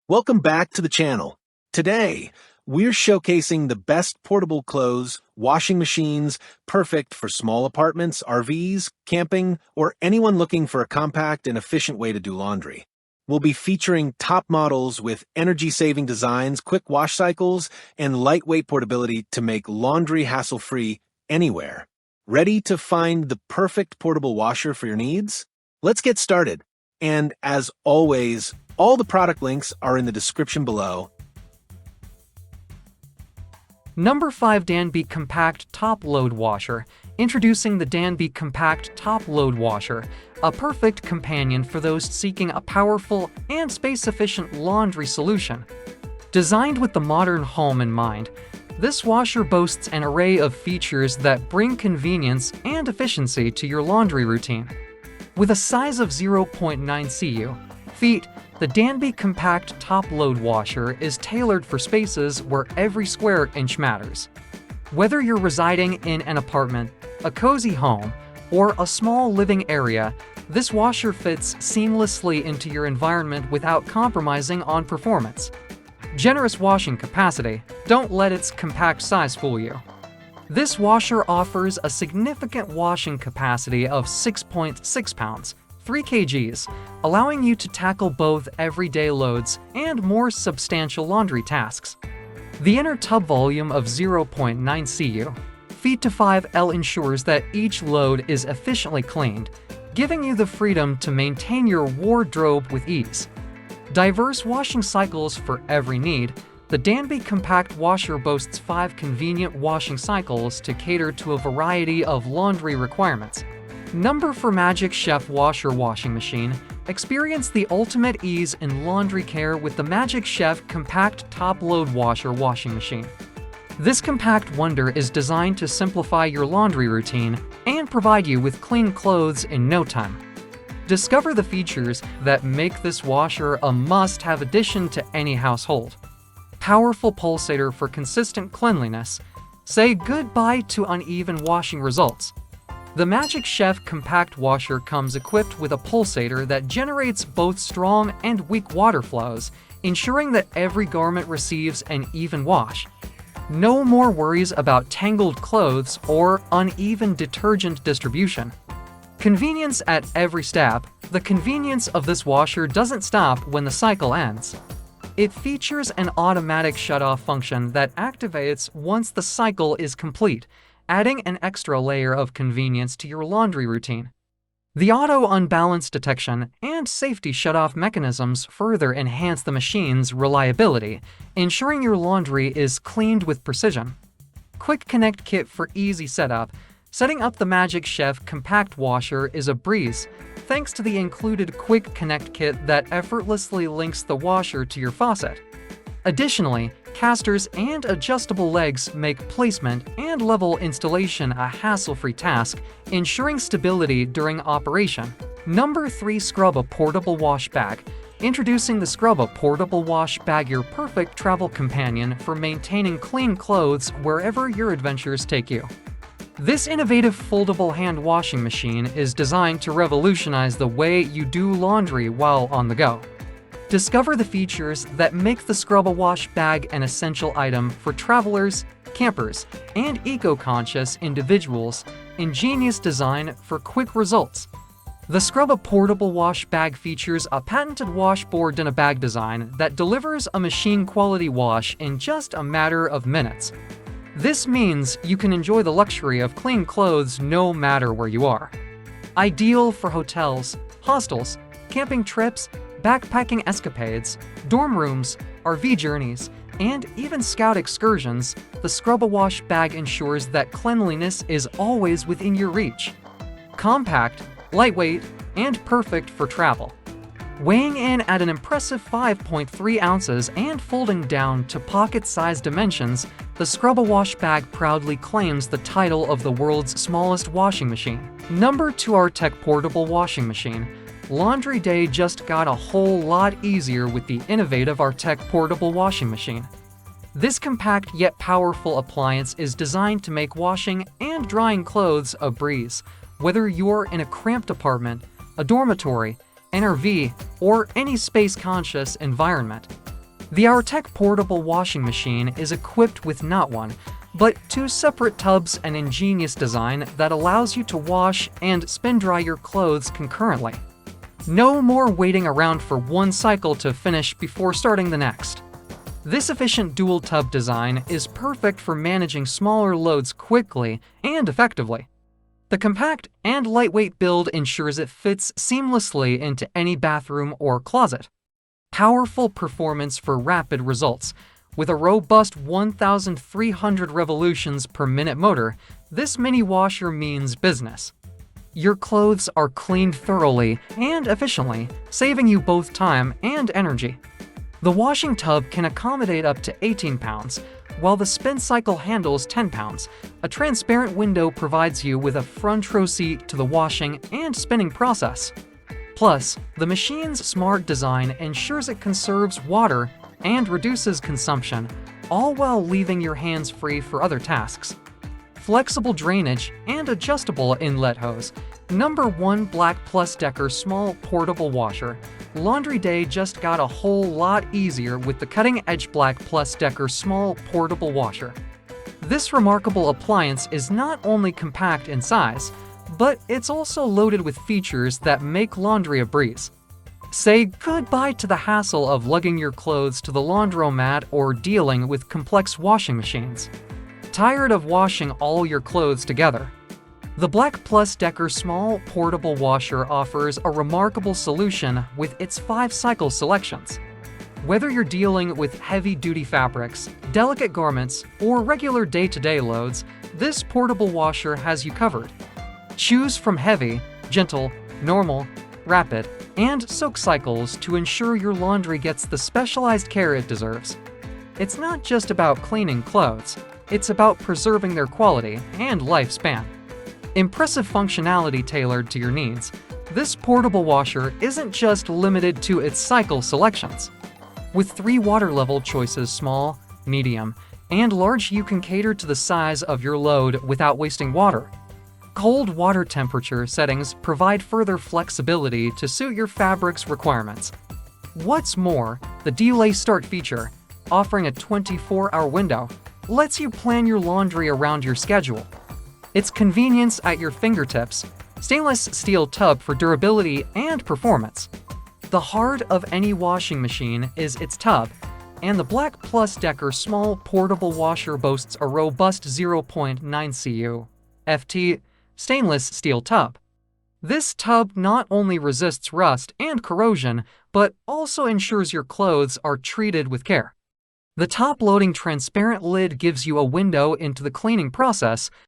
Welcome back to the channel. Today, we're showcasing the best portable clothes, washing machines, perfect for small apartments, RVs, camping, or anyone looking for a compact and efficient way to do laundry. We'll be featuring top models with energy-saving designs, quick wash cycles, and lightweight portability to make laundry hassle-free anywhere. Ready to find the perfect portable washer for your needs? Let's get started. And as always, all the product links are in the description below. Number 5 Danby Compact Top Load Washer. Introducing the Danby Compact Top Load Washer, a perfect companion for those seeking a powerful and space-efficient laundry solution. Designed with the modern home in mind, this washer boasts an array of features that bring convenience and efficiency to your laundry routine. With a size of 0.9 feet, the Danby Compact Top Load Washer is tailored for spaces where every square inch matters. Whether you're residing in an apartment, a cozy home, or a small living area, this washer fits seamlessly into your environment without compromising on performance. Generous washing capacity. Don't let its compact size fool you. This washer offers a significant washing capacity of 6.6 pounds, 3 kgs, allowing you to tackle both everyday loads and more substantial laundry tasks. The inner tub volume of 0.9 feet to 5L ensures that each load is efficiently cleaned, giving you the freedom to maintain your wardrobe with ease. Diverse washing cycles for every need. The Danby Compact Washer boasts 5 convenient washing cycles to cater to a variety of laundry requirements. Number 4 Magic Chef Washer Washing Machine. Experience the ultimate ease in laundry care with the Magic Chef Compact Top Load Washer Washing Machine. This compact wonder is designed to simplify your laundry routine and provide you with clean clothes in no time. Discover the features that make this washer a must-have addition to any household. Powerful pulsator for consistent cleanliness. Say goodbye to uneven washing results. The Magic Chef Compact Washer comes equipped with a pulsator that generates both strong and weak water flows, ensuring that every garment receives an even wash. No more worries about tangled clothes or uneven detergent distribution. Convenience at every step. The convenience of this washer doesn't stop when the cycle ends. It features an automatic shutoff function that activates once the cycle is complete, adding an extra layer of convenience to your laundry routine. The auto unbalance detection and safety shutoff mechanisms further enhance the machine's reliability, ensuring your laundry is cleaned with precision. Quick Connect Kit for easy setup. Setting up the Magic Chef Compact Washer is a breeze, thanks to the included Quick Connect Kit that effortlessly links the washer to your faucet. Additionally, casters and adjustable legs make placement and level installation a hassle-free task, ensuring stability during operation. Number 3 Scrubba Portable Wash Bag. Introducing the Scrubba Portable Wash Bag, your perfect travel companion for maintaining clean clothes wherever your adventures take you. This innovative foldable hand washing machine is designed to revolutionize the way you do laundry while on the go. Discover the features that make the Scrubba Wash Bag an essential item for travelers, campers, and eco-conscious individuals. Ingenious design for quick results. The Scrubba Portable Wash Bag features a patented washboard in a bag design that delivers a machine-quality wash in just a matter of minutes. This means you can enjoy the luxury of clean clothes no matter where you are. Ideal for hotels, hostels, camping trips, backpacking escapades, dorm rooms, RV journeys, and even scout excursions, the Scrubba Wash Bag ensures that cleanliness is always within your reach. Compact, lightweight, and perfect for travel. Weighing in at an impressive 5.3 ounces and folding down to pocket-sized dimensions, the Scrubba Wash Bag proudly claims the title of the world's smallest washing machine. Number 2 Auertech Portable Washing Machine. Laundry day just got a whole lot easier with the innovative Auertech Portable Washing Machine. This compact yet powerful appliance is designed to make washing and drying clothes a breeze, whether you're in a cramped apartment, a dormitory, an RV, or any space-conscious environment. The Auertech portable washing machine is equipped with not one, but two separate tubs, an ingenious design that allows you to wash and spin-dry your clothes concurrently. No more waiting around for one cycle to finish before starting the next. This efficient dual tub design is perfect for managing smaller loads quickly and effectively. The compact and lightweight build ensures it fits seamlessly into any bathroom or closet. Powerful performance for rapid results. With a robust 1,300 revolutions per minute motor, this mini washer means business. Your clothes are cleaned thoroughly and efficiently, saving you both time and energy. The washing tub can accommodate up to 18 pounds, while the spin cycle handles 10 pounds. A transparent window provides you with a front row seat to the washing and spinning process. Plus, the machine's smart design ensures it conserves water and reduces consumption, all while leaving your hands free for other tasks. Flexible drainage and adjustable inlet hose. Number 1 BLACK+DECKER small portable washer. Laundry day just got a whole lot easier with the cutting-edge BLACK+DECKER small portable washer. This remarkable appliance is not only compact in size, but it's also loaded with features that make laundry a breeze. Say goodbye to the hassle of lugging your clothes to the laundromat or dealing with complex washing machines. Tired of washing all your clothes together? The BLACK+DECKER small portable washer offers a remarkable solution with its 5-cycle selections. Whether you're dealing with heavy-duty fabrics, delicate garments, or regular day-to-day loads, this portable washer has you covered. Choose from heavy, gentle, normal, rapid, and soak cycles to ensure your laundry gets the specialized care it deserves. It's not just about cleaning clothes, it's about preserving their quality and lifespan. Impressive functionality tailored to your needs, this portable washer isn't just limited to its cycle selections. With 3 water level choices, small, medium, and large, you can cater to the size of your load without wasting water. Cold water temperature settings provide further flexibility to suit your fabric's requirements. What's more, the Delay Start feature, offering a 24-hour window, lets you plan your laundry around your schedule. Its convenience at your fingertips. Stainless steel tub for durability and performance. The heart of any washing machine is its tub, and the BLACK+DECKER small portable washer boasts a robust 0.9 cu ft stainless steel tub. This tub not only resists rust and corrosion, but also ensures your clothes are treated with care. The top-loading transparent lid gives you a window into the cleaning process,